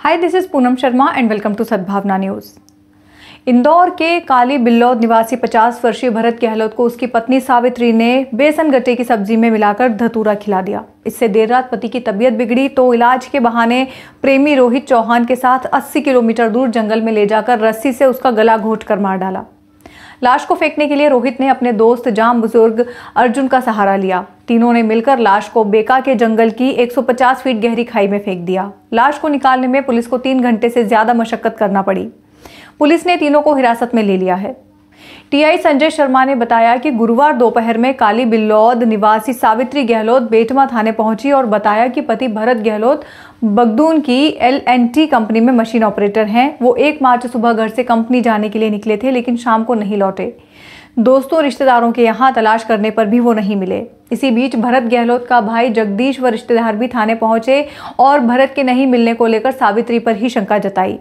Hi, this is Poonam Sharma and welcome to Sadbhavna news. Indore के काली बिल्लौद निवासी 50 वर्षीय भरत गहलोत को उसकी पत्नी सावित्री ने बेसन गट्टे की सब्जी में मिलाकर धतूरा खिला दिया। इससे देर रात पति की तबीयत बिगड़ी तो इलाज के बहाने प्रेमी रोहित चौहान के साथ 80 किलोमीटर दूर जंगल में ले जाकर रस्सी से उसका गला घोंट कर मार डाला। लाश को फेंकने के लिए रोहित ने अपने दोस्त जाम बुजुर्ग अर्जुन का सहारा लिया। तीनों ने मिलकर लाश को बेका के जंगल की 150 फीट गहरी खाई में फेंक दिया। लाश को निकालने में पुलिस को 3 घंटे से ज्यादा मशक्कत करना पड़ी। पुलिस ने तीनों को हिरासत में ले लिया है। टीआई संजय शर्मा ने बताया कि गुरुवार दोपहर में काली बिल्लौद निवासी सावित्री गहलोत बेटमा थाने पहुंची और बताया कि पति भरत गहलोत बगदून की L&T कंपनी में मशीन ऑपरेटर हैं। वो 1 मार्च सुबह घर से कंपनी जाने के लिए निकले थे, लेकिन शाम को नहीं लौटे। दोस्तों रिश्तेदारों के यहाँ तलाश करने पर भी वो नहीं मिले। इसी बीच भरत गहलोत का भाई जगदीश व रिश्तेदार भी थाने पहुंचे और भरत के नहीं मिलने को लेकर सावित्री पर ही शंका जताई।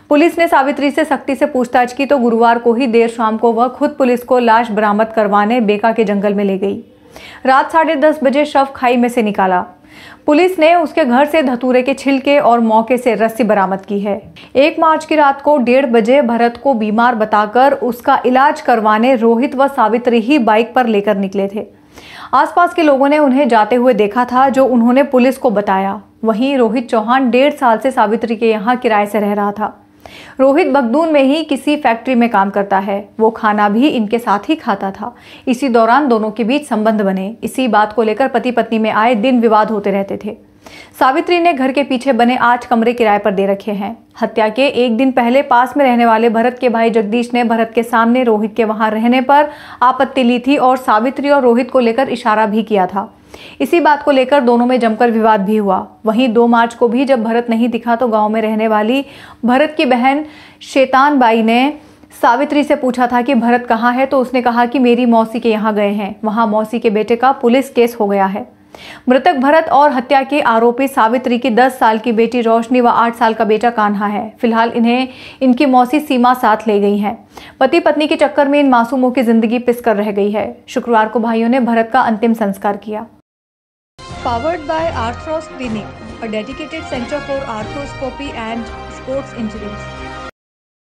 पुलिस ने सावित्री से सख्ती से पूछताछ की तो गुरुवार को ही देर शाम को वह खुद पुलिस को लाश बरामद करवाने बेका के जंगल में ले गई। रात 10:30 बजे शव खाई में से निकाला। पुलिस ने उसके घर से धतूरे के छिलके और मौके से रस्सी बरामद की है। 1 मार्च की रात को 1:30 बजे भरत को बीमार बताकर उसका इलाज करवाने रोहित व सावित्री ही बाइक पर लेकर निकले थे। आसपास के लोगों ने उन्हें जाते हुए देखा था, जो उन्होंने पुलिस को बताया। वहीं रोहित चौहान 1.5 साल से सावित्री के यहाँ किराए से रह रहा था। रोहित बगदून में ही किसी फैक्ट्री में काम करता है। वो खाना भी इनके साथ ही खाता था। इसी दौरान दोनों के बीच संबंध बने। इसी बात को लेकर पति पत्नी में आए दिन विवाद होते रहते थे। सावित्री ने घर के पीछे बने 8 कमरे किराए पर दे रखे हैं। हत्या के 1 दिन पहले पास में रहने वाले भरत के भाई जगदीश ने भरत के सामने रोहित के वहां रहने पर आपत्ति ली थी और सावित्री और रोहित को लेकर इशारा भी किया था। इसी बात को लेकर दोनों में जमकर विवाद भी हुआ। वहीं 2 मार्च को भी जब भरत नहीं दिखा तो गांव में रहने वाली भरत की बहन शैतान बाई ने सावित्री से पूछा था कि भरत कहाँ है, तो उसने कहा कि मेरी मौसी के यहाँ गए हैं। वहां मौसी के बेटे का पुलिस केस हो गया है। मृतक भरत और हत्या के आरोपी सावित्री की 10 साल की बेटी रोशनी व 8 साल का बेटा कान्हा है। फिलहाल इन्हें इनकी मौसी सीमा साथ ले गई है। पति पत्नी के चक्कर में इन मासूमों की जिंदगी पिस कर रह गई है। शुक्रवार को भाइयों ने भरत का अंतिम संस्कार किया। Powered by Arthros Clinic, a dedicated center for arthroscopy and sports injuries.